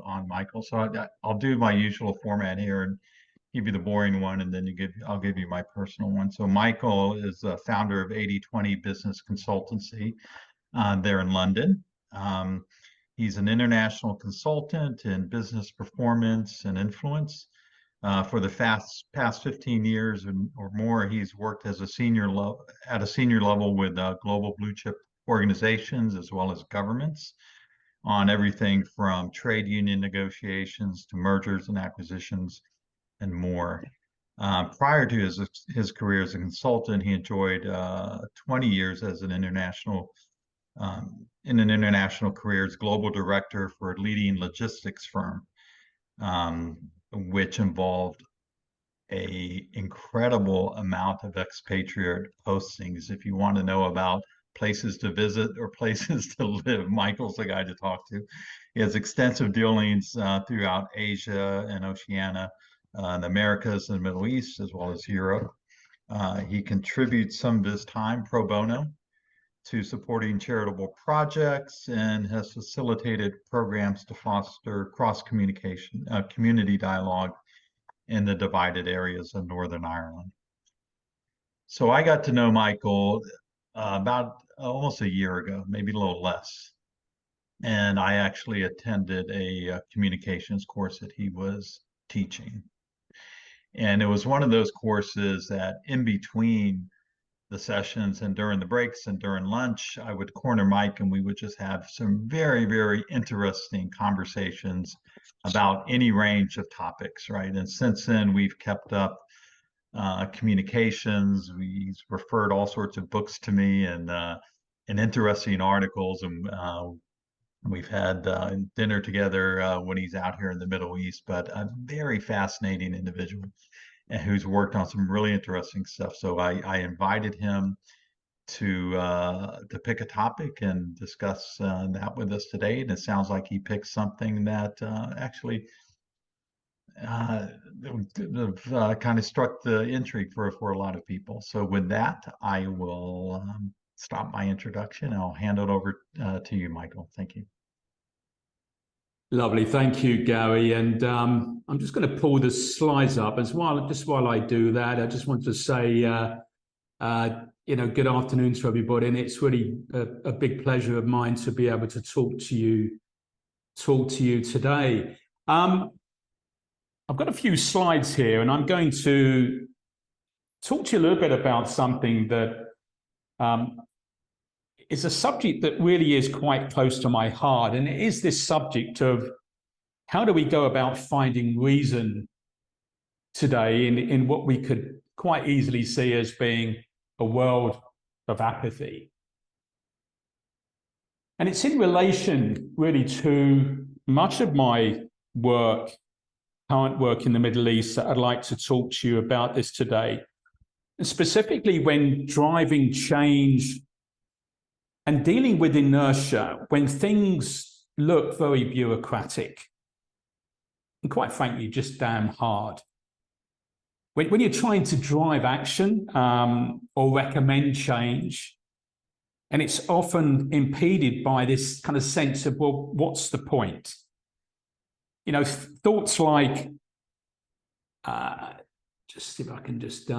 on Michael. So I'll do my usual format here and give you the boring one, and then I'll give you my personal one. So Michael is the founder of 80/20 Business Consultancy there in London. He's an international consultant in business performance and influence. For the past 15 years or more, he's worked as at a senior level with global blue chip organizations as well as governments on everything from trade union negotiations to mergers and acquisitions and more. Prior to his career as a consultant, he enjoyed 20 years as an international career as global director for a leading logistics firm, which involved an incredible amount of expatriate postings. If you want to know about places to visit or places to live, Michael's the guy to talk to. He has extensive dealings throughout Asia and Oceania, the Americas and the Middle East, as well as Europe. He contributes some of his time pro bono to supporting charitable projects and has facilitated programs to foster cross-communication, community dialogue in the divided areas of Northern Ireland. So I got to know Michael about almost a year ago, maybe a little less. And I actually attended a communications course that he was teaching. And it was one of those courses that in between the sessions and during the breaks and during lunch, I would corner Mike and we would just have some very, very interesting conversations about any range of topics, right? And since then, we've kept up communications. He's referred all sorts of books to me and interesting articles, and we've had dinner together when he's out here in the Middle East. But a very fascinating individual and who's worked on some really interesting stuff. So I invited him to pick a topic and discuss that with us today. And it sounds like he picked something that actually kind of struck the intrigue for a lot of people. So with that, I will stop my introduction. I'll hand it over to you, Michael. Thank you. Lovely, thank you, Gary. And I'm just going to pull the slides up as well. Just while I do that, I just want to say, good afternoon to everybody. And it's really a big pleasure of mine to be able to talk to you today. I've got a few slides here, and I'm going to talk to you a little bit about something that is a subject that really is quite close to my heart, and it is this subject of how do we go about finding reason today in what we could quite easily see as being a world of apathy. And it's in relation really to much of my work, current work in the Middle East, that I'd like to talk to you about this today, and specifically when driving change and dealing with inertia, when things look very bureaucratic and quite frankly, just damn hard. When you're trying to drive action or recommend change, and it's often impeded by this kind of sense of, well, what's the point? You know, thoughts like, just see if I can just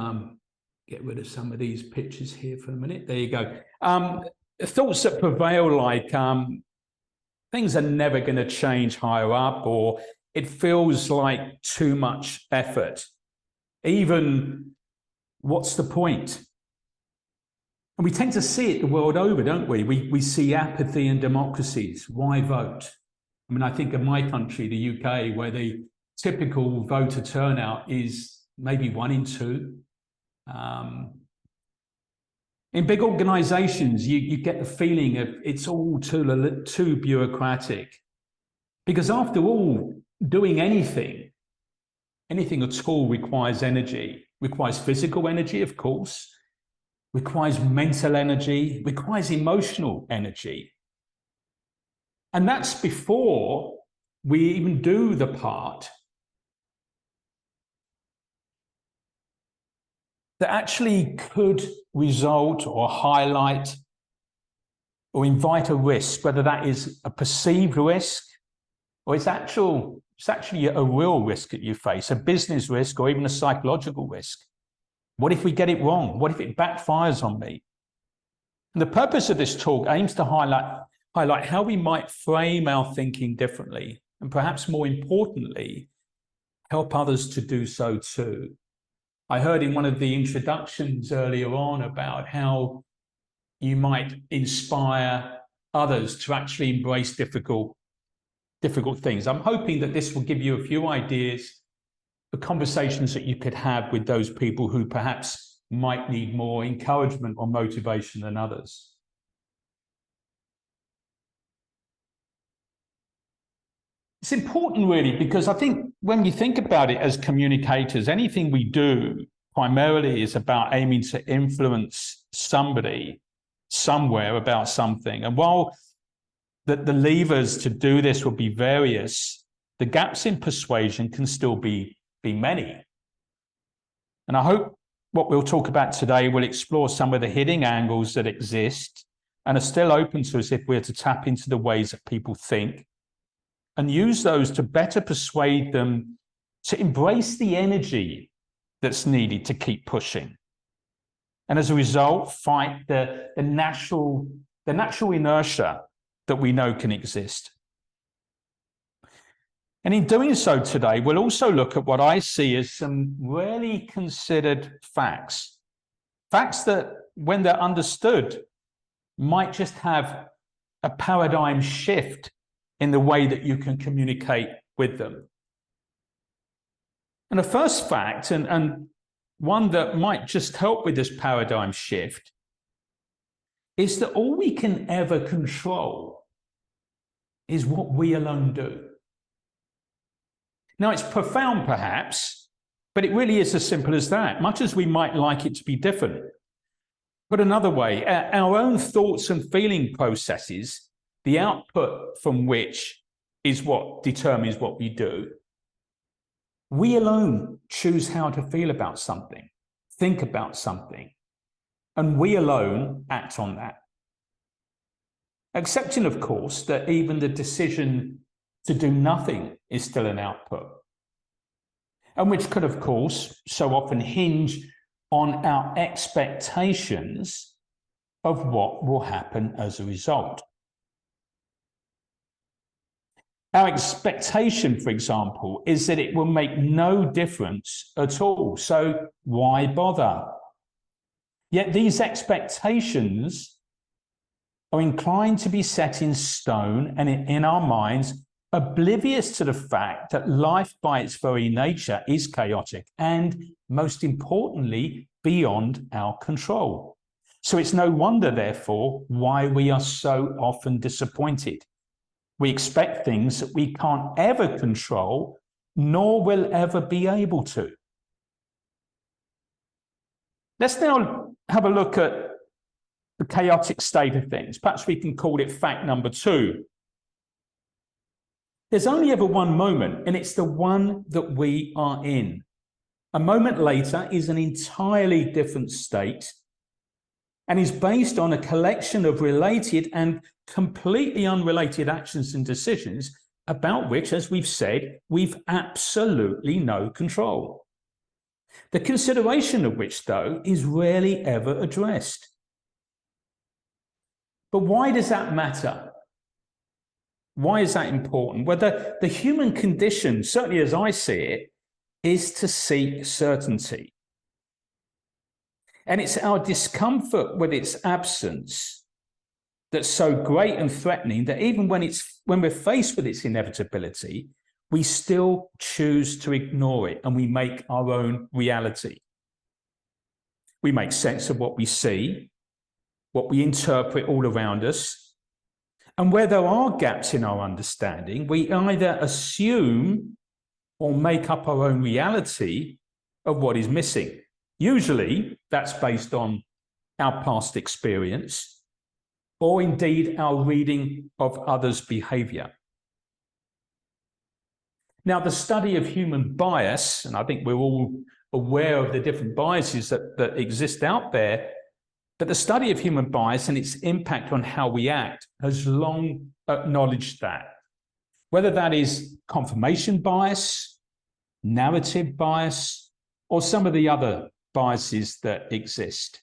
get rid of some of these pictures here for a minute. There you go. Thoughts that prevail like things are never going to change higher up, or it feels like too much effort. Even what's the point? And we tend to see it the world over, don't we? We see apathy in democracies. Why vote? I mean, I think of my country, the UK, where the typical voter turnout is maybe 1 in 2. In big organizations, you get the feeling of it's all too bureaucratic. Because after all, doing anything at all requires energy, requires physical energy, of course, requires mental energy, requires emotional energy. And that's before we even do the part that actually could result or highlight or invite a risk, whether that is a perceived risk or it's actually a real risk that you face, a business risk or even a psychological risk. What if we get it wrong? What if it backfires on me? And the purpose of this talk aims to highlight how we might frame our thinking differently, and perhaps more importantly, help others to do so too. I heard in one of the introductions earlier on about how you might inspire others to actually embrace difficult things. I'm hoping that this will give you a few ideas for conversations that you could have with those people who perhaps might need more encouragement or motivation than others. It's important really because I think when we think about it as communicators, anything we do primarily is about aiming to influence somebody somewhere about something. And while the levers to do this will be various, the gaps in persuasion can still be many. And I hope what we'll talk about today will explore some of the hidden angles that exist and are still open to us if we're to tap into the ways that people think and use those to better persuade them to embrace the energy that's needed to keep pushing. And as a result, fight the natural inertia that we know can exist. And in doing so today, we'll also look at what I see as some rarely considered facts. Facts that, when they're understood, might just have a paradigm shift in the way that you can communicate with them. And the first fact, and one that might just help with this paradigm shift, is that all we can ever control is what we alone do. Now, it's profound, perhaps, but it really is as simple as that, much as we might like it to be different. Put another way, our own thoughts and feeling processes, the output from which is what determines what we do. We alone choose how to feel about something, think about something, and we alone act on that. Accepting, of course, that even the decision to do nothing is still an output, and which could, of course, so often hinge on our expectations of what will happen as a result. Our expectation, for example, is that it will make no difference at all, so why bother? Yet these expectations are inclined to be set in stone and in our minds, oblivious to the fact that life by its very nature is chaotic and, most importantly, beyond our control. So it's no wonder, therefore, why we are so often disappointed. We expect things that we can't ever control, nor will ever be able to. Let's now have a look at the chaotic state of things. Perhaps we can call it fact number 2. There's only ever one moment, and it's the one that we are in. A moment later is an entirely different state and is based on a collection of related and completely unrelated actions and decisions about which, as we've said, we've absolutely no control. The consideration of which, though, is rarely ever addressed. But why does that matter? Why is that important? Well, the human condition, certainly as I see it, is to seek certainty. And it's our discomfort with its absence that's so great and threatening that even when we're faced with its inevitability, we still choose to ignore it and we make our own reality. We make sense of what we see, what we interpret all around us. And where there are gaps in our understanding, we either assume or make up our own reality of what is missing. Usually, that's based on our past experience or indeed our reading of others' behavior. Now, the study of human bias, and I think we're all aware of the different biases that exist out there, but the study of human bias and its impact on how we act has long acknowledged that. whether that is confirmation bias, narrative bias, or some of the other biases that exist.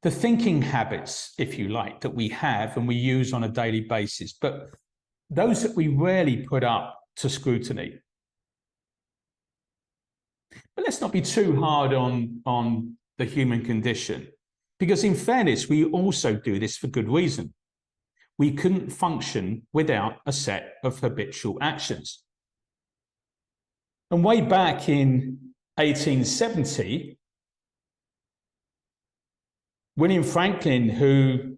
The thinking habits, if you like, that we have and we use on a daily basis, but those that we rarely put up to scrutiny. But let's not be too hard on the human condition, because in fairness, we also do this for good reason. We couldn't function without a set of habitual actions. And way back in 1870, William Franklin, who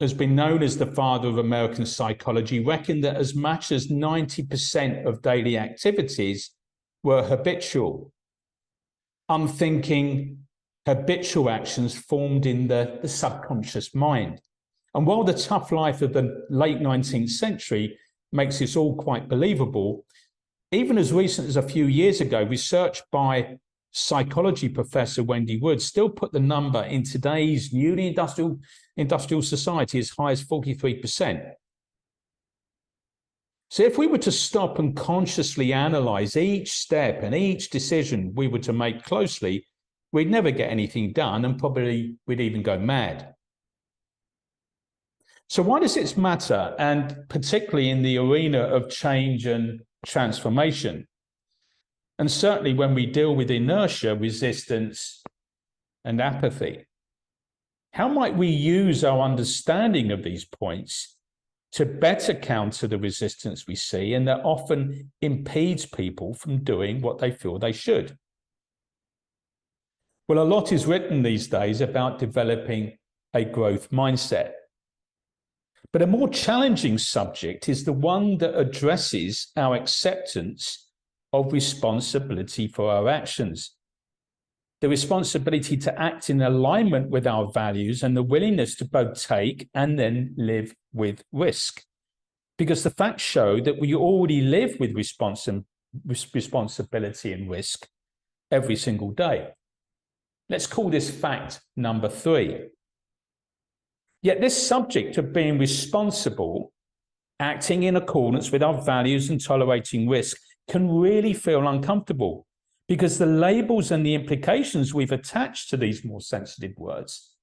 has been known as the father of American psychology, reckoned that as much as 90% of daily activities were habitual, unthinking, habitual actions formed in the subconscious mind. And while the tough life of the late 19th century makes this all quite believable, even as recent as a few years ago, research by psychology professor Wendy Wood still put the number in today's newly industrial society as high as 43%. So if we were to stop and consciously analyze each step and each decision we were to make closely, we'd never get anything done, and probably we'd even go mad. So why does this matter, and particularly in the arena of change and transformation? And certainly when we deal with inertia, resistance, and apathy. How might we use our understanding of these points to better counter the resistance we see and that often impedes people from doing what they feel they should? Well, a lot is written these days about developing a growth mindset. But a more challenging subject is the one that addresses our acceptance of responsibility for our actions, the responsibility to act in alignment with our values and the willingness to both take and then live with risk. Because the facts show that we already live with responsibility and risk every single day. Let's call this fact number 3. Yet this subject of being responsible, acting in accordance with our values and tolerating risk can really feel uncomfortable, because the labels and the implications we've attached to these more sensitive words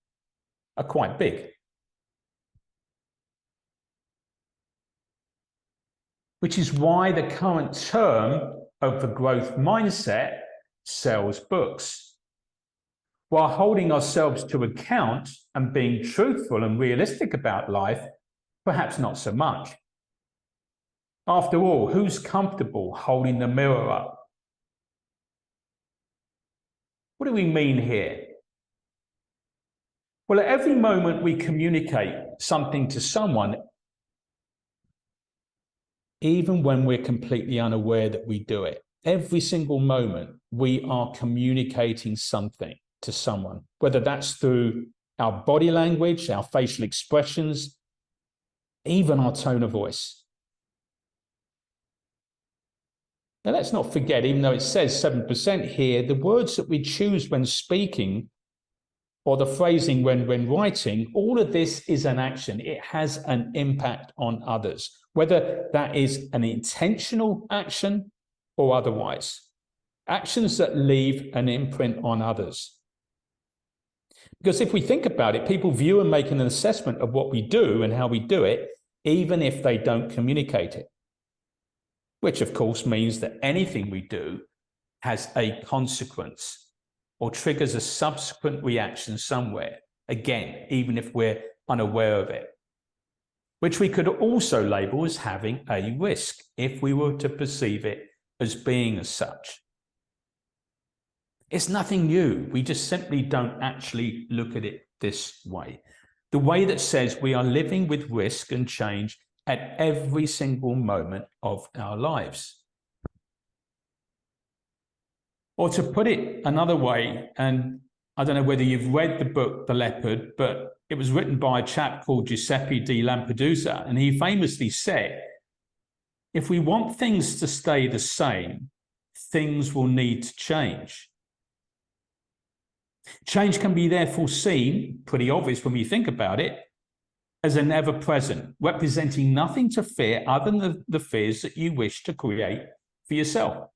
are quite big. Which is why the current term of the growth mindset sells books. While holding ourselves to account and being truthful and realistic about life, perhaps not so much. After all, who's comfortable holding the mirror up? What do we mean here? Well, at every moment we communicate something to someone, even when we're completely unaware that we do it. Every single moment we are communicating something to someone, whether that's through our body language, our facial expressions, even our tone of voice. Now, let's not forget, even though it says 7% here, the words that we choose when speaking or the phrasing when writing, all of this is an action. It has an impact on others, whether that is an intentional action or otherwise. Actions that leave an imprint on others. Because if we think about it, people view and make an assessment of what we do and how we do it, even if they don't communicate it. Which, of course, means that anything we do has a consequence or triggers a subsequent reaction somewhere, again, even if we're unaware of it. Which we could also label as having a risk if we were to perceive it as being as such. It's nothing new. We just simply don't actually look at it this way. The way that says we are living with risk and change at every single moment of our lives. Or to put it another way, and I don't know whether you've read the book, The Leopard, but it was written by a chap called Giuseppe di Lampedusa, and he famously said, if we want things to stay the same, things will need to change. Change can be therefore seen, pretty obvious when we think about it, as an ever-present, representing nothing to fear other than the fears that you wish to create for yourself.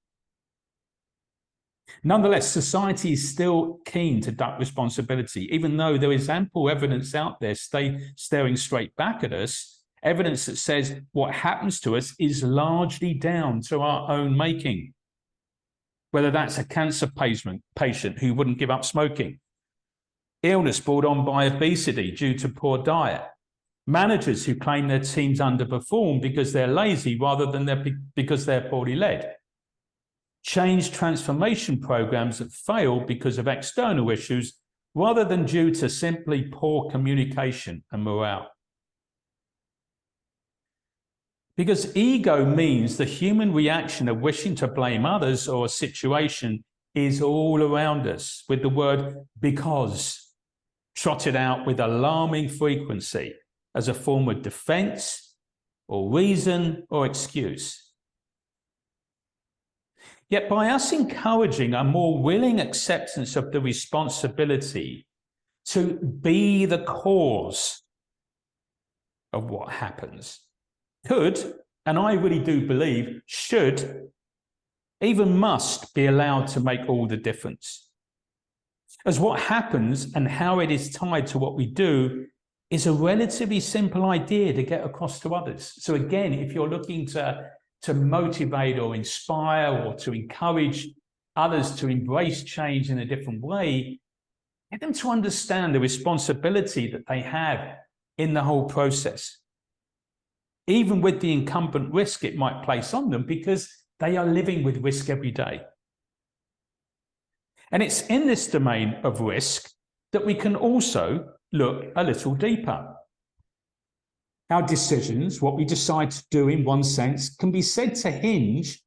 Nonetheless, society is still keen to duck responsibility, even though there is ample evidence out there staring straight back at us, evidence that says what happens to us is largely down to our own making. Whether that's a cancer patient who wouldn't give up smoking, illness brought on by obesity due to poor diet, managers who claim their teams underperform because they're lazy rather than because they're poorly led, change transformation programs that fail because of external issues rather than due to simply poor communication and morale. Because ego means the human reaction of wishing to blame others or a situation is all around us, with the word because trotted out with alarming frequency as a form of defense or reason or excuse. Yet by us encouraging a more willing acceptance of the responsibility to be the cause of what happens, could, and I really do believe, should, even must be allowed to make all the difference. As what happens and how it is tied to what we do is a relatively simple idea to get across to others. So again, if you're looking to motivate or inspire or to encourage others to embrace change in a different way, get them to understand the responsibility that they have in the whole process, even with the incumbent risk it might place on them, because they are living with risk every day. And it's in this domain of risk that we can also look a little deeper. Our decisions, what we decide to do in one sense, can be said to hinge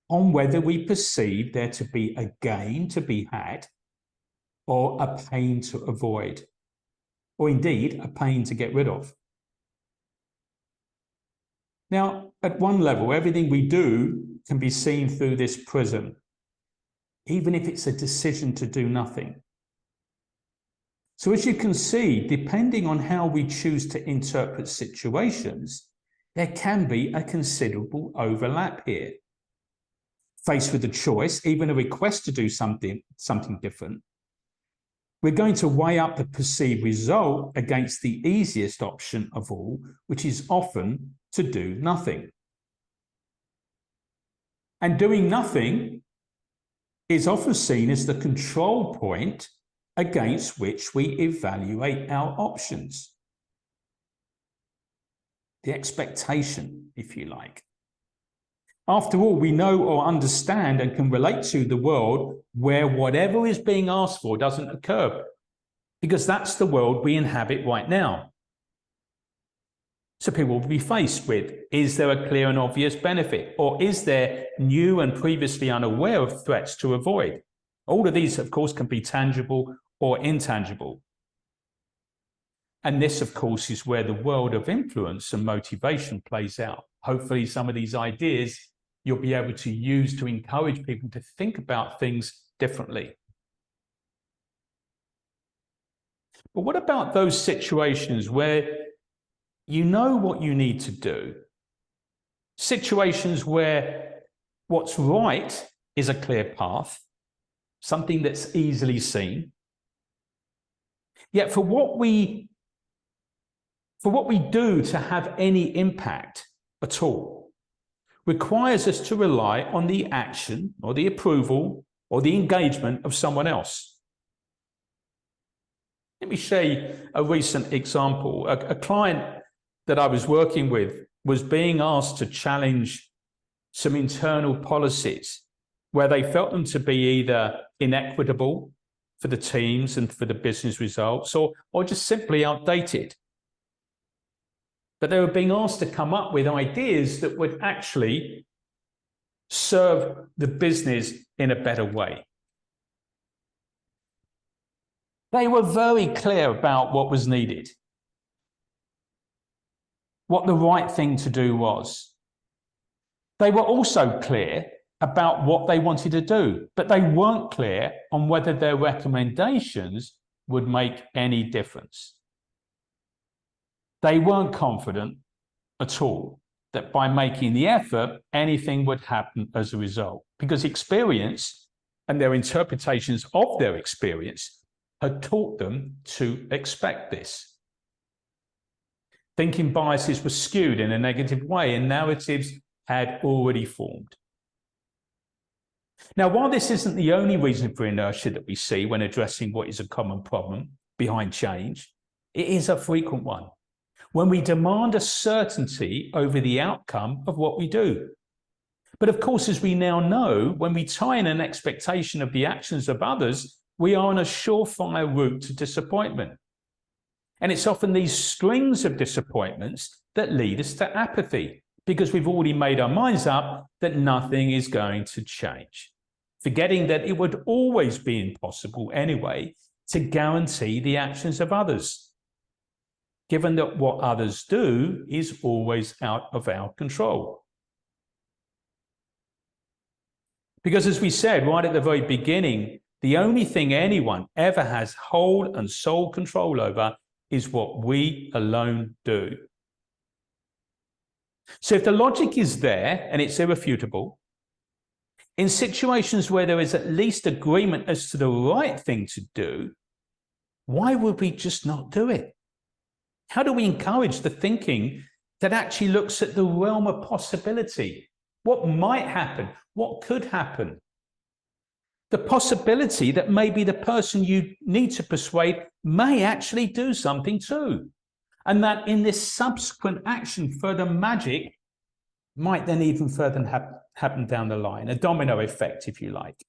on whether we perceive there to be a gain to be had or a pain to avoid, or indeed a pain to get rid of. Now, at one level, everything we do can be seen through this prism, even if it's a decision to do nothing. So as you can see, depending on how we choose to interpret situations, there can be a considerable overlap here. Faced with a choice, even a request to do something different, we're going to weigh up the perceived result against the easiest option of all, which is often to do nothing. And doing nothing is often seen as the control point against which we evaluate our options. The expectation, if you like. After all, we know or understand and can relate to the world where whatever is being asked for doesn't occur, because that's the world we inhabit right now. So people will be faced with, is there a clear and obvious benefit? Or is there new and previously unaware of threats to avoid? All of these, of course, can be tangible or intangible. And this, of course, is where the world of influence and motivation plays out. Hopefully, some of these ideas you'll be able to use to encourage people to think about things differently. But what about those situations where you know what you need to do? Situations where what's right is a clear path, something that's easily seen. Yet for what we do to have any impact at all requires us to rely on the action or the approval or the engagement of someone else. Let me share you a recent example. A client that I was working with was being asked to challenge some internal policies where they felt them to be either inequitable for the teams and for the business results, or just simply outdated. But they were being asked to come up with ideas that would actually serve the business in a better way. They were very clear about what was needed, what the right thing to do was. They were also clear about what they wanted to do, but they weren't clear on whether their recommendations would make any difference. They weren't confident at all that by making the effort, anything would happen as a result, because experience and their interpretations of their experience had taught them to expect this. Thinking biases were skewed in a negative way, and narratives had already formed. Now, while this isn't the only reason for inertia that we see when addressing what is a common problem behind change, it is a frequent one when we demand a certainty over the outcome of what we do. But of course, as we now know, when we tie in an expectation of the actions of others, we are on a surefire route to disappointment. And it's often these strings of disappointments that lead us to apathy, because we've already made our minds up that nothing is going to change, forgetting that it would always be impossible anyway to guarantee the actions of others, given that what others do is always out of our control. Because as we said right at the very beginning, the only thing anyone ever has whole and sole control over is what we alone do. So if the logic is there and it's irrefutable, in situations where there is at least agreement as to the right thing to do, why would we just not do it? How do we encourage the thinking that actually looks at the realm of possibility? What might happen? What could happen? The possibility that maybe the person you need to persuade may actually do something too. And that in this subsequent action, further magic might then even further happen down the line, a domino effect, if you like.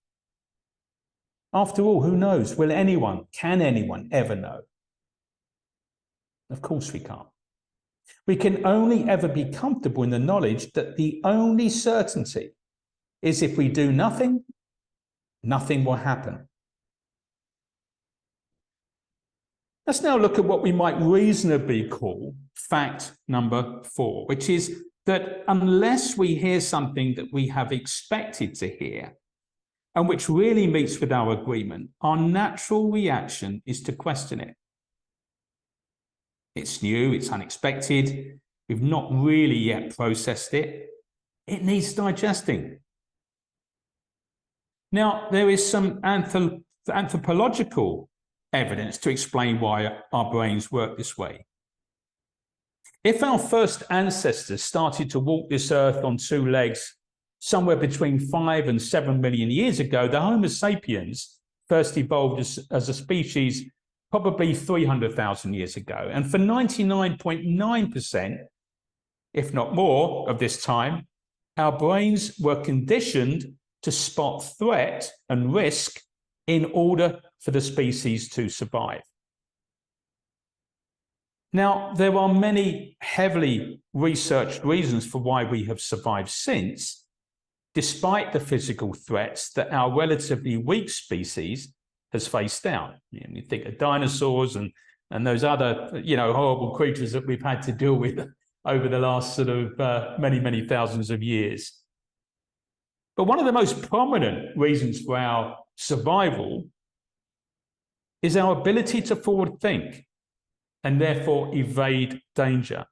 After all, who knows? Can anyone ever know? Of course we can't. We can only ever be comfortable in the knowledge that the only certainty is if we do nothing, nothing will happen. Let's now look at what we might reasonably call fact number 4, which is that unless we hear something that we have expected to hear, and which really meets with our agreement, our natural reaction is to question it. It's new, it's unexpected, we've not really yet processed it. It needs digesting. Now, there is some anthropological evidence to explain why our brains work this way. If our first ancestors started to walk this earth on 2 legs somewhere between 5 and 7 million years ago, the Homo sapiens first evolved as a species probably 300,000 years ago. And for 99.9%, if not more, of this time, our brains were conditioned to spot threat and risk in order for the species to survive. Now, there are many heavily researched reasons for why we have survived since, despite the physical threats that our relatively weak species has faced down. You think of dinosaurs and those other, horrible creatures that we've had to deal with over the last sort of many, many thousands of years. But one of the most prominent reasons for our survival is our ability to forward think and therefore evade danger.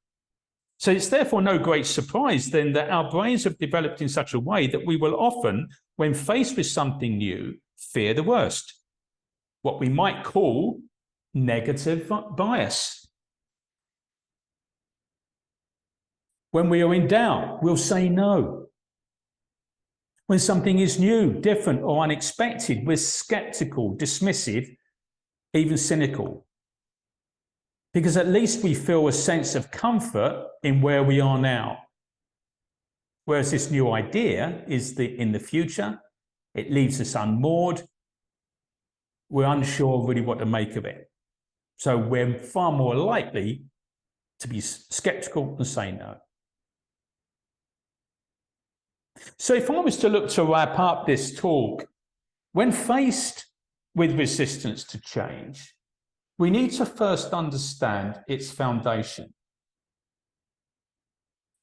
So it's therefore no great surprise then that our brains have developed in such a way that we will often, when faced with something new, fear the worst. What we might call negative bias. When we are in doubt, we'll say no. When something is new, different, or unexpected, we're skeptical, dismissive, even cynical. Because at least we feel a sense of comfort in where we are now. Whereas this new idea is in the future, it leaves us unmoored. We're unsure really what to make of it. So we're far more likely to be skeptical and say no. So if I was to look to wrap up this talk, when faced with resistance to change, we need to first understand its foundation.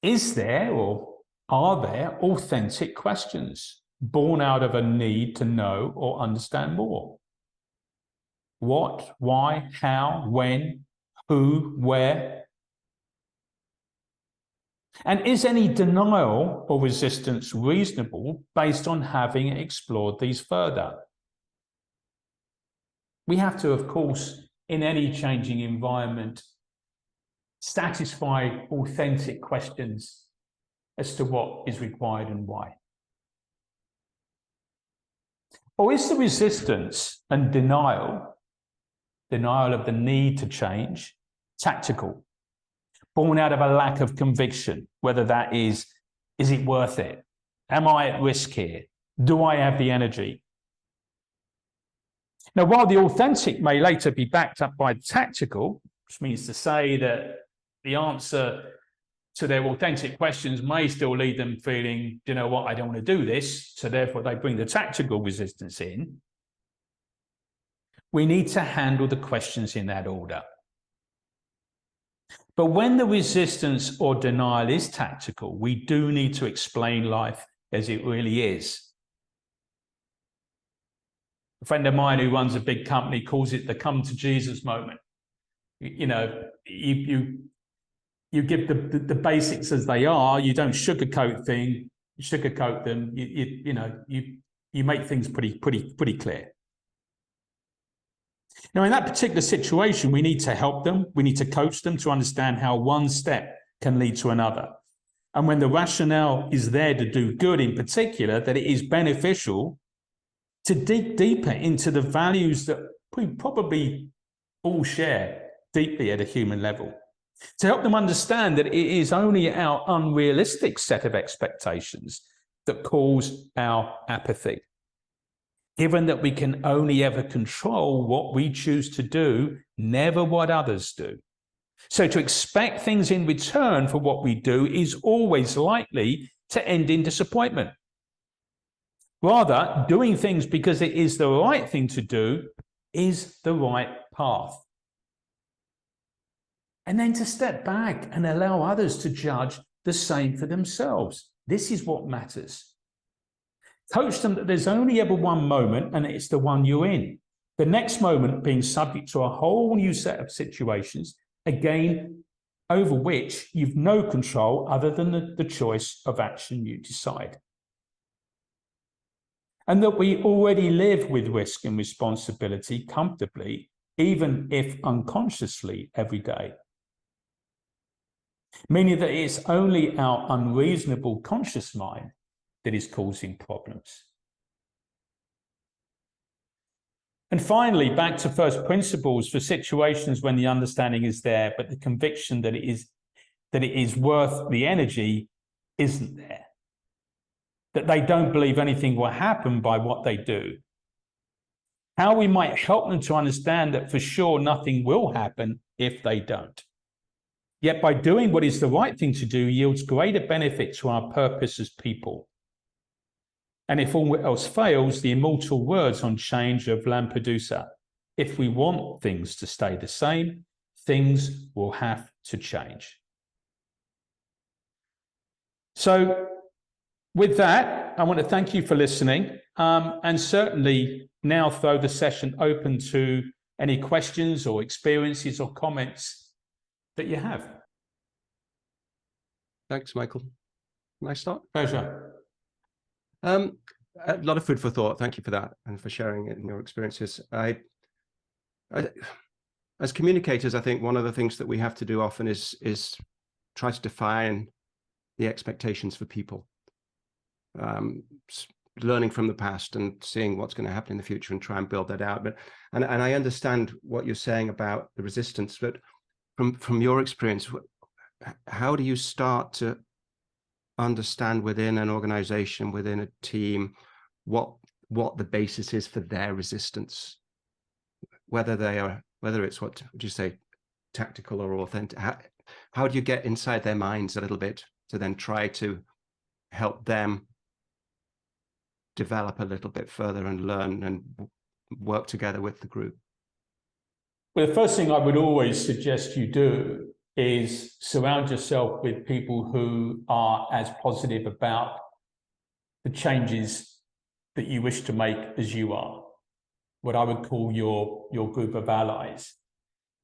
Is there or are there authentic questions born out of a need to know or understand more? What, why, how, when, who, where? And is any denial or resistance reasonable based on having explored these further? We have to, of course, in any changing environment, satisfy authentic questions as to what is required and why. Or is the resistance and denial of the need to change, tactical, born out of a lack of conviction, whether that is it worth it? Am I at risk here? Do I have the energy? Now, while the authentic may later be backed up by tactical, which means to say that the answer to their authentic questions may still lead them feeling, you know what, I don't want to do this, so therefore they bring the tactical resistance in. We need to handle the questions in that order. But when the resistance or denial is tactical, we do need to explain life as it really is. A friend of mine who runs a big company calls it the come to Jesus moment. You know, you give the basics as they are. You don't sugarcoat them. You make things pretty clear. Now, in that particular situation, we need to help them. We need to coach them to understand how one step can lead to another. And when the rationale is there to do good, in particular, that it is beneficial to dig deeper into the values that we probably all share deeply at a human level, to help them understand that it is only our unrealistic set of expectations that cause our apathy, given that we can only ever control what we choose to do, never what others do. So to expect things in return for what we do is always likely to end in disappointment. Rather, doing things because it is the right thing to do is the right path. And then to step back and allow others to judge the same for themselves. This is what matters. Coach them that there's only ever one moment, and it's the one you're in. The next moment being subject to a whole new set of situations, again, over which you've no control other than the choice of action you decide. And that we already live with risk and responsibility comfortably, even if unconsciously, every day. Meaning that it's only our unreasonable conscious mind that is causing problems. And finally, back to first principles for situations when the understanding is there, but the conviction that it is worth the energy isn't there. That they don't believe anything will happen by what they do. How we might help them to understand that for sure nothing will happen if they don't. Yet by doing what is the right thing to do yields greater benefit to our purpose as people. And if all else fails, the immortal words on change of Lampedusa, if we want things to stay the same, things will have to change. So with that, I want to thank you for listening, and certainly now throw the session open to any questions or experiences or comments that you have. Thanks, Michael. Nice start. Pleasure. A lot of food for thought. Thank you for that and for sharing it in your experiences. I, as communicators, I think one of the things that we have to do often is try to define the expectations for people. Learning from the past and seeing what's going to happen in the future and try and build that out. And I understand what you're saying about the resistance, but from your experience, how do you start to understand within an organization, within a team, what the basis is for their resistance, whether it's what would you say, tactical or authentic? How do you get inside their minds a little bit to then try to help them develop a little bit further and learn and work together with the group? Well, the first thing I would always suggest you do is surround yourself with people who are as positive about the changes that you wish to make as you are, what I would call your group of allies.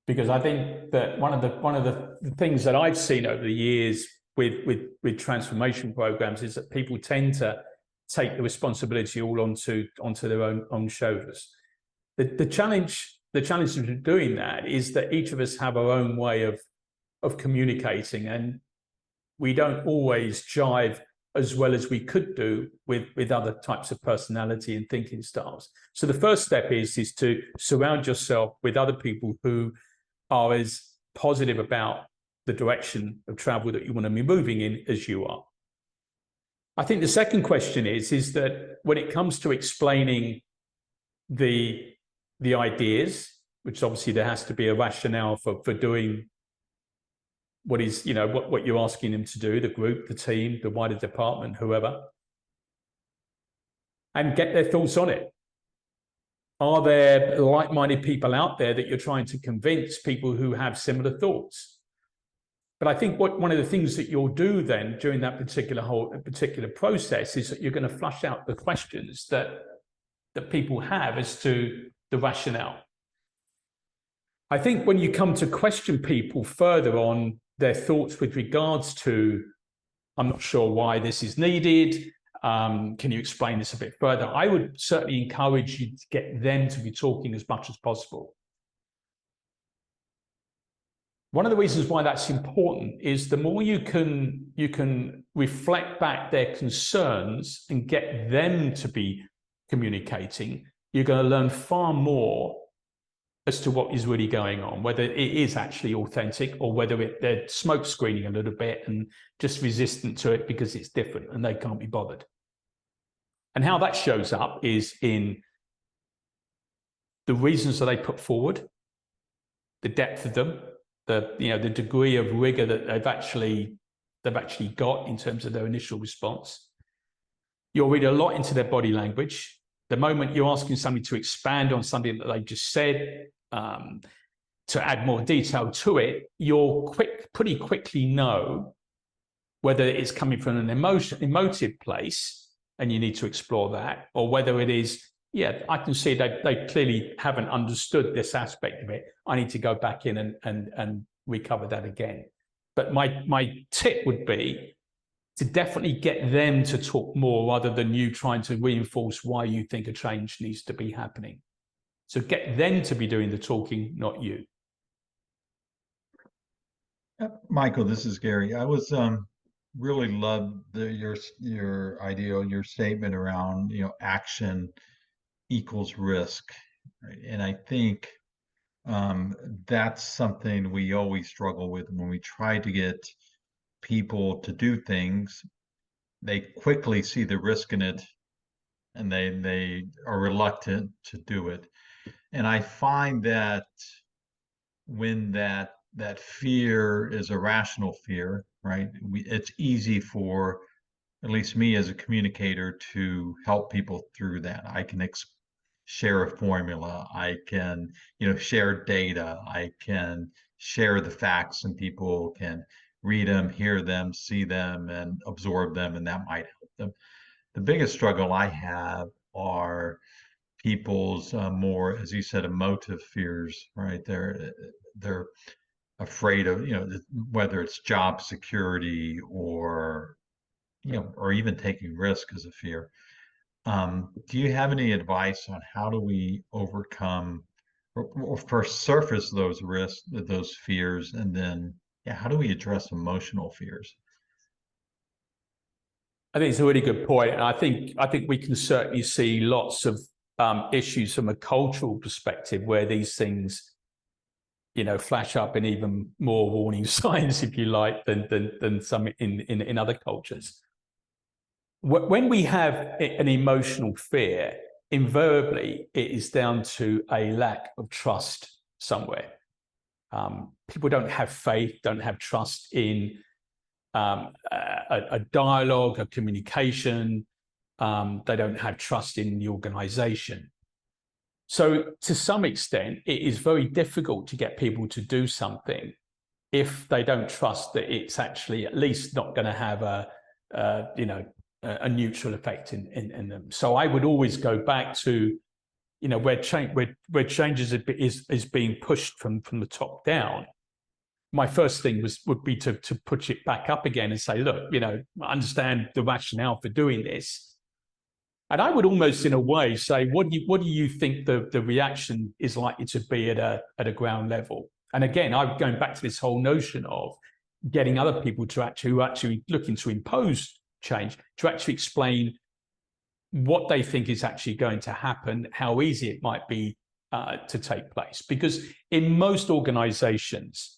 Because I think that one of the things that I've seen over the years with transformation programs is that people tend to take the responsibility all onto their own shoulders. The challenge of doing that is that each of us have our own way of communicating, and we don't always jive as well as we could do with other types of personality and thinking styles. So the first step is to surround yourself with other people who are as positive about the direction of travel that you want to be moving in as you are. I think the second question is that when it comes to explaining the ideas, which obviously there has to be a rationale for doing what is, what you're asking them to do, the group, the team, the wider department, whoever, and get their thoughts on it. Are there like-minded people out there that you're trying to convince, people who have similar thoughts? But I think one of the things that you'll do then during that particular process is that you're going to flush out the questions that people have as to the rationale. I think when you come to question people further on their thoughts with regards to, I'm not sure why this is needed, can you explain this a bit further? I would certainly encourage you to get them to be talking as much as possible. One of the reasons why that's important is the more you can reflect back their concerns and get them to be communicating, you're going to learn far more as to what is really going on, whether it is actually authentic or whether they're smoke screening a little bit and just resistant to it because it's different and they can't be bothered. And how that shows up is in the reasons that they put forward, the depth of them, the degree of rigor that they've actually got in terms of their initial response. You'll read a lot into their body language. The moment you're asking somebody to expand on something that they just said, to add more detail to it, you'll pretty quickly know whether it's coming from an emotive place, and you need to explore that, or whether it is, yeah, I can see that they clearly haven't understood this aspect of it. I need to go back in and recover that again. But my tip would be to definitely get them to talk more rather than you trying to reinforce why you think a change needs to be happening. So get them to be doing the talking, not you. Michael, this is Gary. I was really loved your idea, your statement around action equals risk, right? And I think that's something we always struggle with when we try to get people to do things. They quickly see the risk in it, and they are reluctant to do it. And I find that when that fear is a rational fear, right? It's easy for at least me as a communicator to help people through that. I can share a formula. I can, share data. I can share the facts, and people can read them, hear them, see them, and absorb them, and that might help them. The biggest struggle I have are people's more, as you said, emotive fears, right? They're afraid of, whether it's job security or, or even taking risk is a fear. Do you have any advice on how do we overcome or first surface those risks, those fears, and then, how do we address emotional fears? I think it's a really good point. And I think we can certainly see lots of issues from a cultural perspective where these things, flash up in even more warning signs, if you like, than some in other cultures. When we have an emotional fear, invariably it is down to a lack of trust somewhere. People don't have faith, don't have trust in a dialogue, a communication. They don't have trust in the organization. So to some extent, it is very difficult to get people to do something if they don't trust that it's actually at least not going to have a neutral effect in them. So I would always go back to, where change is being pushed from the top down. my first thing would be to push it back up again and say, look, you know, I understand the rationale for doing this. And I would almost, in a way, say, what do you think the reaction is likely to be at a ground level? And again, I'm going back to this whole notion of getting other people to actually looking to impose change, to actually explain what they think is actually going to happen, how easy it might be to take place. Because in most organizations,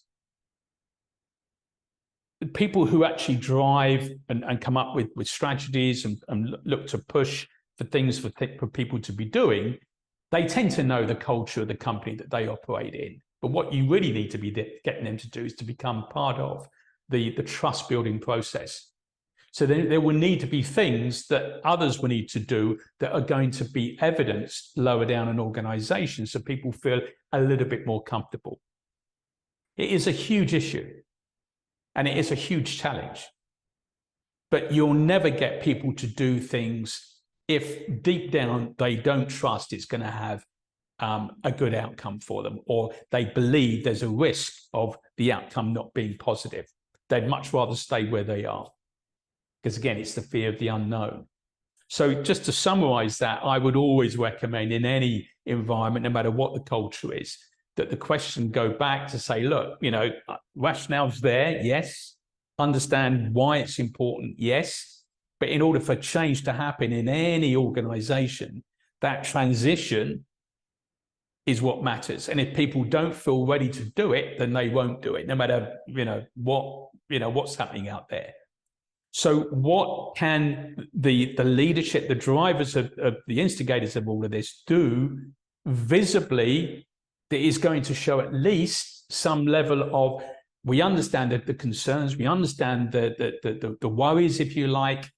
people who actually drive and come up with strategies and look to push for things for people to be doing, they tend to know the culture of the company that they operate in. But what you really need to be getting them to do is to become part of the trust building process. So there will need to be things that others will need to do that are going to be evidenced lower down an organization so people feel a little bit more comfortable. It is a huge issue and it is a huge challenge. But you'll never get people to do things if deep down they don't trust it's going to have a good outcome for them, or they believe there's a risk of the outcome not being positive. They'd much rather stay where they are. Because again, it's the fear of the unknown. So just to summarize that, I would always recommend in any environment, no matter what the culture is, that the question go back to say, look, you know, rationale's there, yes. Understand why it's important, yes. But in order for change to happen in any organization, that transition is what matters. And if people don't feel ready to do it, then they won't do it, no matter, what's happening out there. So what can the leadership, the drivers of the instigators of all of this do visibly that is going to show at least some level of, we understand the concerns, we understand the worries, if you like.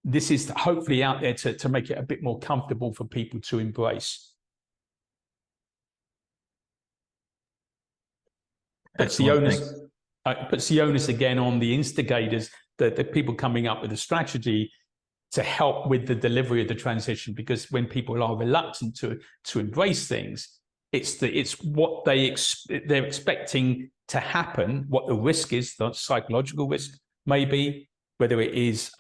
This is hopefully out there to make it a bit more comfortable for people to embrace. Puts the onus again on the instigators, the people coming up with a strategy to help with the delivery of the transition. Because when people are reluctant to embrace things, it's what they're expecting to happen, what the risk is, the psychological risk maybe, whether it is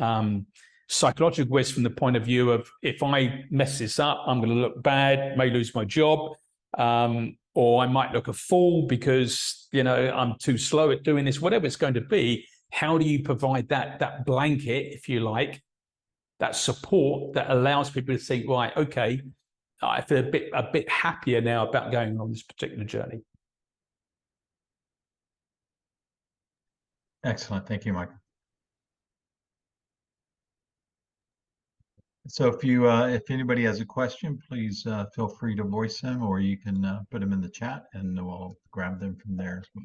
psychological risk from the point of view of, if I mess this up, I'm going to look bad, may lose my job, or I might look a fool because, I'm too slow at doing this, whatever it's going to be. How do you provide that blanket, if you like, that support that allows people to think, right, okay, I feel a bit happier now about going on this particular journey. Excellent. Thank you, Michael. So if anybody has a question, please feel free to voice them, or you can put them in the chat and we'll grab them from there as well.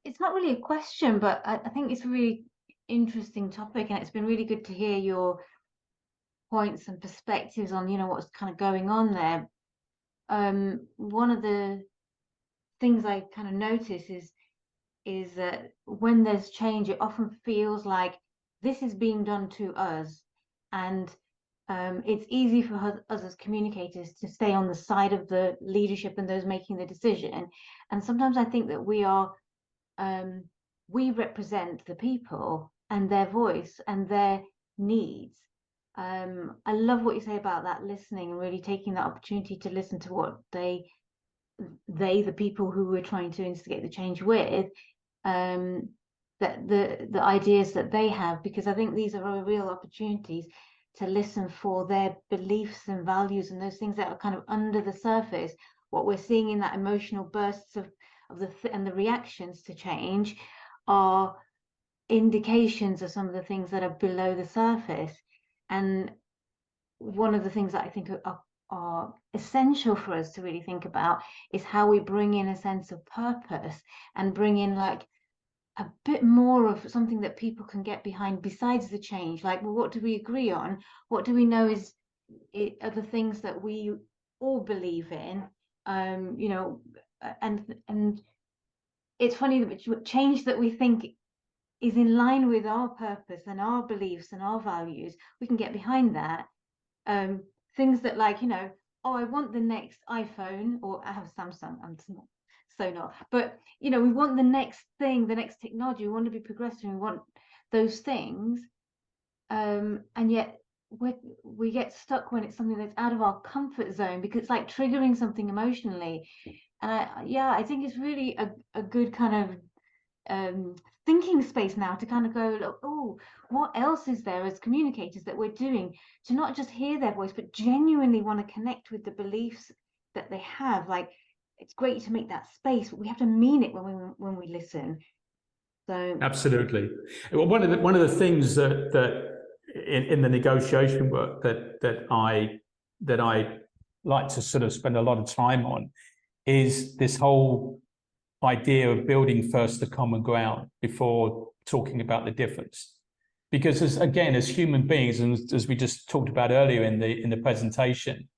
It's not really a question, but I think it's a really interesting topic, and it's been really good to hear your points and perspectives on, what's kind of going on there. One of the things I kind of notice is that when there's change, it often feels like this is being done to us, and it's easy for us as communicators to stay on the side of the leadership and those making the decision. And sometimes I think that we represent the people and their voice and their needs. I love what you say about that listening and really taking that opportunity to listen to what the people who we're trying to instigate the change with, that the ideas that they have, because I think these are real opportunities to listen for their beliefs and values and those things that are kind of under the surface. What we're seeing in that emotional bursts of the reactions to change are indications of some of the things that are below the surface. And one of the things that I think are essential for us to really think about is how we bring in a sense of purpose and bring in like a bit more of something that people can get behind besides the change. Like, well, what do we agree on? What do we know are the things that we all believe in? And it's funny that change that we think is in line with our purpose and our beliefs and our values, we can get behind that. Things that, like, I want the next iPhone, or I have Samsung. I'm so not. But you know, we want the next thing, the next technology. We want to be progressive. We want those things, and yet we get stuck when it's something that's out of our comfort zone, because it's like triggering something emotionally. And I think it's really a good kind of thinking space now to kind of go, oh, what else is there as communicators that we're doing to not just hear their voice, but genuinely want to connect with the beliefs that they have. Like, it's great to make that space, but we have to mean it when we listen. So absolutely. Well, one of the things that in the negotiation work that I like to sort of spend a lot of time on is this whole idea of building first the common ground before talking about the difference. Because as human beings, and as we just talked about earlier in the presentation,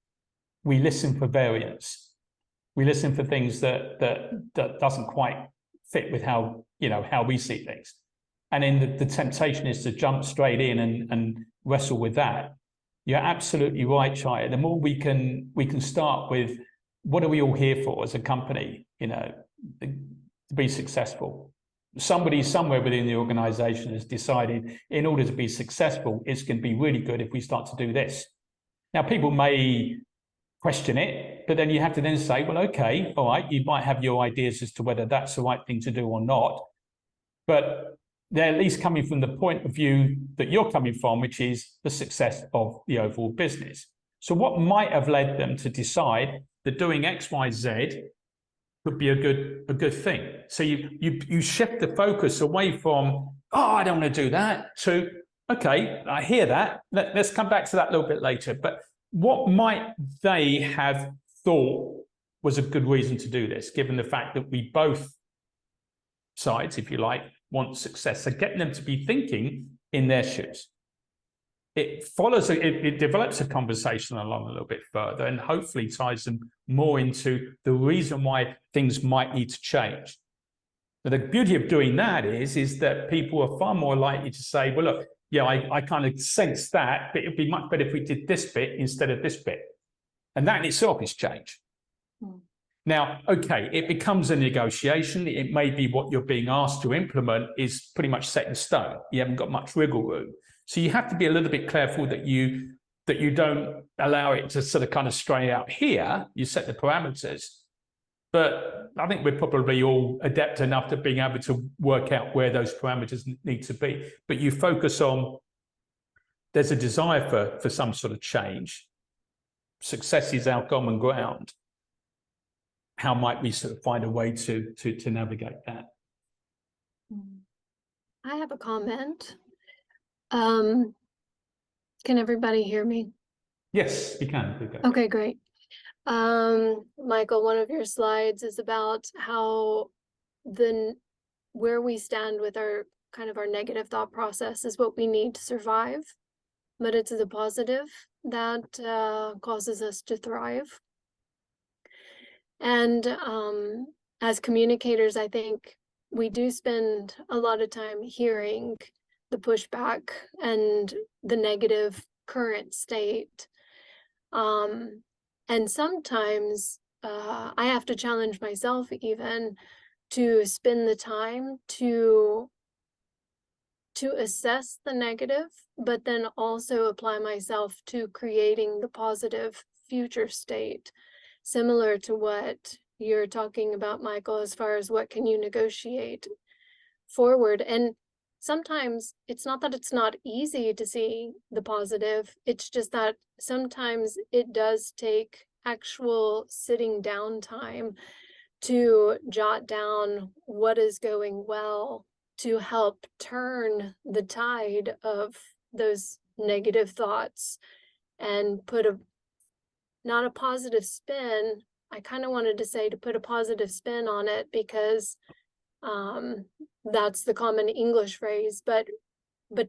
we listen for variance. We listen for things that doesn't quite fit with how we see things. And then the temptation is to jump straight in and wrestle with that. You're absolutely right, Chaya. The more we can start with, what are we all here for as a company, to be successful? Somebody somewhere within the organization has decided, in order to be successful, it's going to be really good if we start to do this. Now, people may question it, but then you have to then say, well, okay, all right, you might have your ideas as to whether that's the right thing to do or not, but they're at least coming from the point of view that you're coming from, which is the success of the overall business. So what might have led them to decide that doing X, Y, Z could be a good thing? So you shift the focus away from, oh, I don't want to do that, to, okay, I hear that. Let's come back to that a little bit later. But what might they have thought was a good reason to do this, given the fact that we both sides, if you like, want success? So getting them to be thinking in their shoes. It develops a conversation along a little bit further, and hopefully ties them more into the reason why things might need to change. But the beauty of doing that is that people are far more likely to say, well, look, yeah, I kind of sense that, but it'd be much better if we did this bit instead of this bit. And that in itself is change. Now, okay, it becomes a negotiation. It may be what you're being asked to implement is pretty much set in stone. You haven't got much wiggle room. So you have to be a little bit careful that you don't allow it to sort of kind of stray out here. You set the parameters. But I think we're probably all adept enough to being able to work out where those parameters need to be. But you focus on, there's a desire for some sort of change. Success is our common ground. How might we sort of find a way to navigate that? I have a comment. Can everybody hear me? Yes, you can. Okay, great. Michael, one of your slides is about how where we stand with our kind of our negative thought process is what we need to survive, but it's the positive that causes us to thrive. And as communicators, I think we do spend a lot of time hearing the pushback and the negative current state. And sometimes I have to challenge myself even to spend the time to assess the negative, but then also apply myself to creating the positive future state, similar to what you're talking about, Michael, as far as what can you negotiate forward. And sometimes it's not that it's not easy to see the positive, it's just that sometimes it does take actual sitting down time to jot down what is going well to help turn the tide of those negative thoughts and put not a positive spin. I kind of wanted to say to put a positive spin on it because that's the common English phrase, but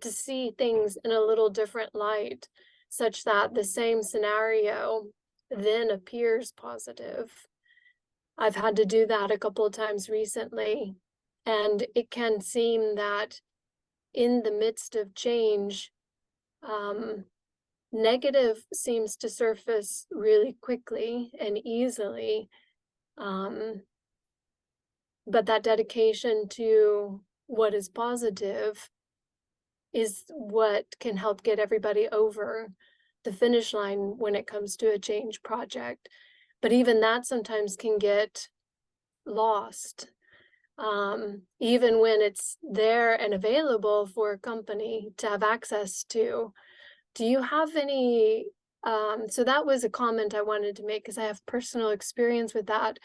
to see things in a little different light, such that the same scenario then appears positive. I've had to do that a couple of times recently, and it can seem that in the midst of change, negative seems to surface really quickly and easily. but that dedication to what is positive is what can help get everybody over the finish line when it comes to a change project. But even that sometimes can get lost, even when it's there and available for a company to have access to. Do you have any, so that was a comment I wanted to make because I have personal experience with that.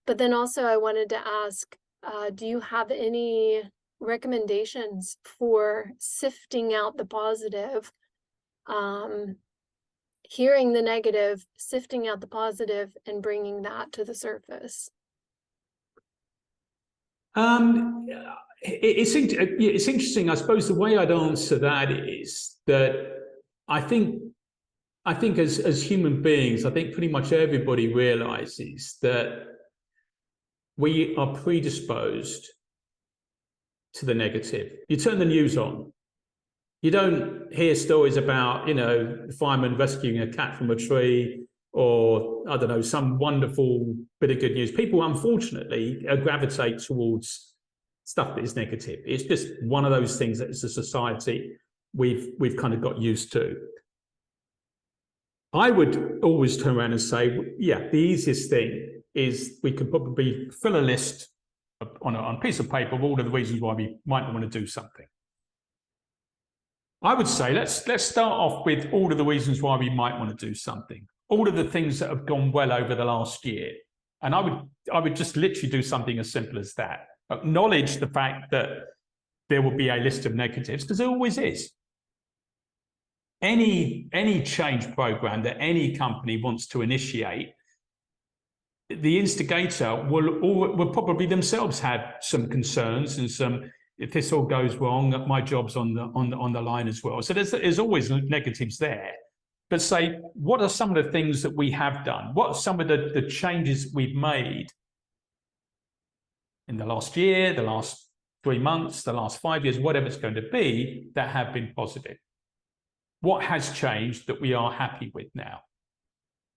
But then also I wanted to ask, do you have any recommendations for sifting out the positive, hearing the negative, sifting out the positive, and bringing that to the surface? It's interesting. I suppose the way I'd answer that is that I think as human beings, I think pretty much everybody realizes that we are predisposed to the negative. You turn the news on, you don't hear stories about, the fireman rescuing a cat from a tree, or I don't know, some wonderful bit of good news. People, unfortunately, gravitate towards stuff that is negative. It's just one of those things that as a society we've kind of got used to. I would always turn around and say, yeah, the easiest thing is we could probably fill a list on a piece of paper of all of the reasons why we might want to do something. I would say let's start off with all of the reasons why we might want to do something, all of the things that have gone well over the last year. And I would just literally do something as simple as that. Acknowledge the fact that there will be a list of negatives, because there always is. Any change program that any company wants to initiate, the instigator will probably themselves have some concerns and some, if this all goes wrong, my job's on the line as well. So there's always negatives there. But say, what are some of the things that we have done? What are some of the changes we've made in the last year, the last 3 months, the last 5 years, whatever it's going to be, that have been positive? What has changed that we are happy with now?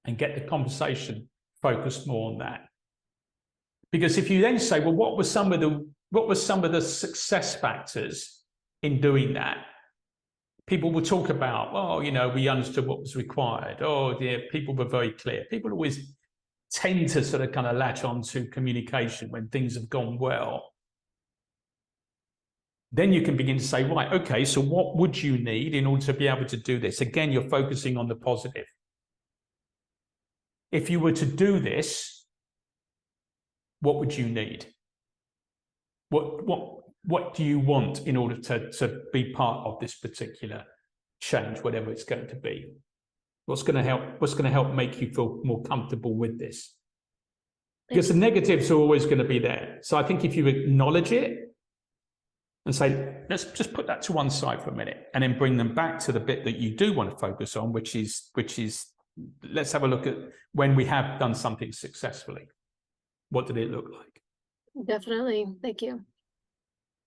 And get the conversation focused more on that. Because if you then say, well, what were some of the success factors in doing that? People will talk about, well, we understood what was required. Oh, yeah, people were very clear. People always tend to sort of kind of latch on to communication when things have gone well. Then you can begin to say, right, okay, so what would you need in order to be able to do this? Again, you're focusing on the positive. If you were to do this, what would you need? What do you want in order to be part of this particular change, whatever it's going to be? What's going to help make you feel more comfortable with this? Because the negatives are always going to be there. So I think if you acknowledge it and say, let's just put that to one side for a minute, and then bring them back to the bit that you do want to focus on, which is let's have a look at when we have done something successfully. What did it look like? Definitely. Thank you.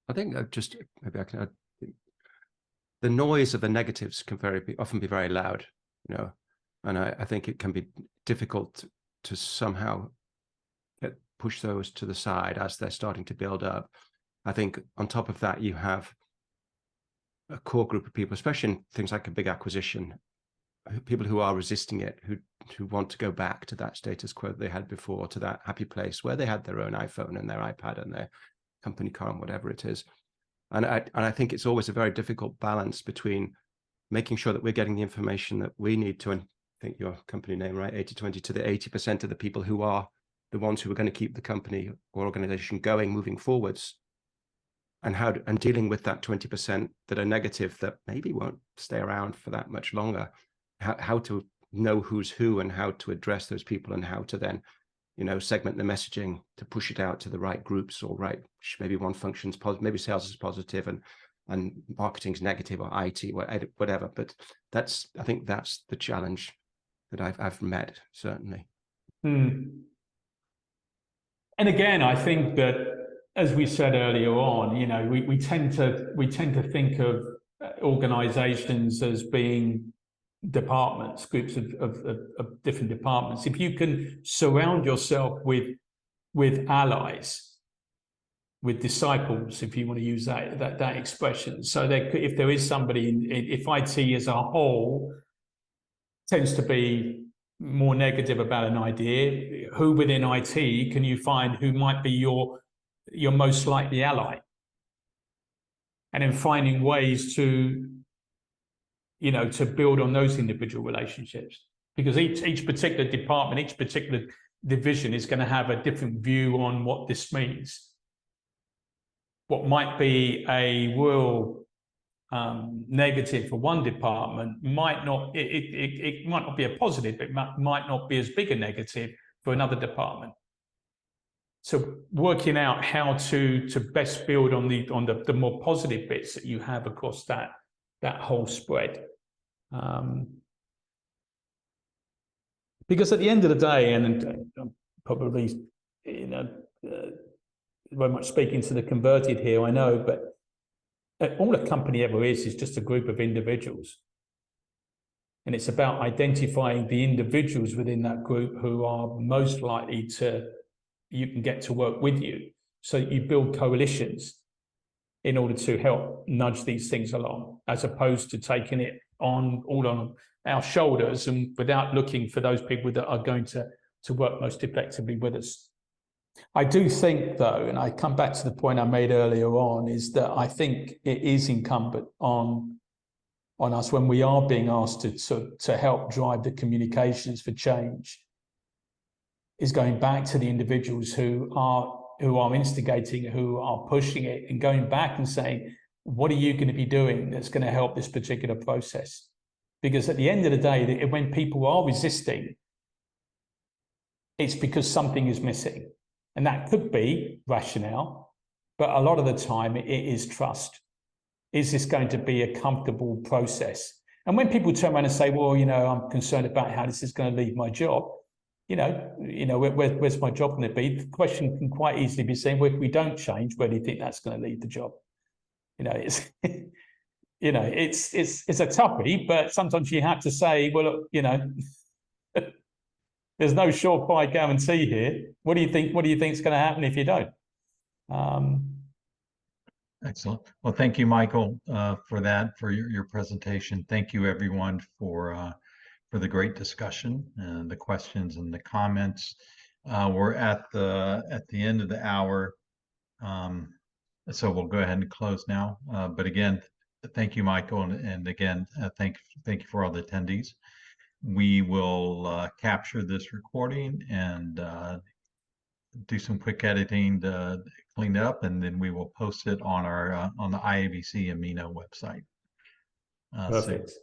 I think maybe I can add, the noise of the negatives can often be very loud, and I think it can be difficult to somehow push those to the side as they're starting to build up. I think on top of that, you have a core group of people, especially in things like a big acquisition, people who are resisting it, who want to go back to that status quo they had before, to that happy place where they had their own iPhone and their iPad and their company car and whatever it is. And I think it's always a very difficult balance between making sure that we're getting the information that we need to, and I think your company name, right, 80-20, to the 80% of the people who are the ones who are going to keep the company or organization going, moving forwards, and dealing with that 20% that are negative, that maybe won't stay around for that much longer. How to know who's who and how to address those people, and how to then, segment the messaging to push it out to the right groups, or right, maybe one function's positive, maybe sales is positive and marketing's negative, or IT, whatever. But I think that's the challenge that I've met, certainly. And again, I think that, as we said earlier on, we tend to think of organizations as being departments, groups of different departments. If you can surround yourself with allies with disciples, if you want to use that expression. So if there is somebody, if IT as a whole tends to be more negative about an idea, who within IT can you find who might be your most likely ally? And then finding ways to, to build on those individual relationships, because each particular department, each particular division is going to have a different view on what this means. What might be a real negative for one department might not, it might not be a positive, it might not be as big a negative for another department. So working out how to best build on the more positive bits that you have across that whole spread. Because at the end of the day, and I'm probably very much speaking to the converted here, I know, but all a company ever is just a group of individuals. And it's about identifying the individuals within that group who are most likely you can get to work with you. So you build coalitions in order to help nudge these things along, as opposed to taking it all on our shoulders and without looking for those people that are going to work most effectively with us. I do think, though, and I come back to the point I made earlier on, is that I think it is incumbent on us, when we are being asked to help drive the communications for change, is going back to the individuals who are instigating, who are pushing it, and going back and saying, what are you going to be doing that's going to help this particular process? Because at the end of the day, when people are resisting, it's because something is missing. And that could be rationale, but a lot of the time it is trust. Is this going to be a comfortable process? And when people turn around and say, well, I'm concerned about how this is going to leave my job, where's my job going to be? The question can quite easily be saying, well, if we don't change, where do you think that's going to leave the job? It's it's a toughie, but sometimes you have to say, well, look, there's no surefire guarantee here. What do you think is going to happen if you don't? Excellent. Well, thank you, Michael, for your presentation. Thank you, everyone, for the great discussion and the questions and the comments. We're at the end of the hour, so we'll go ahead and close now. But again, thank you, Michael, and again, thank you for all the attendees. We will capture this recording and do some quick editing to clean it up, and then we will post it on the IABC Amino website. Perfect. So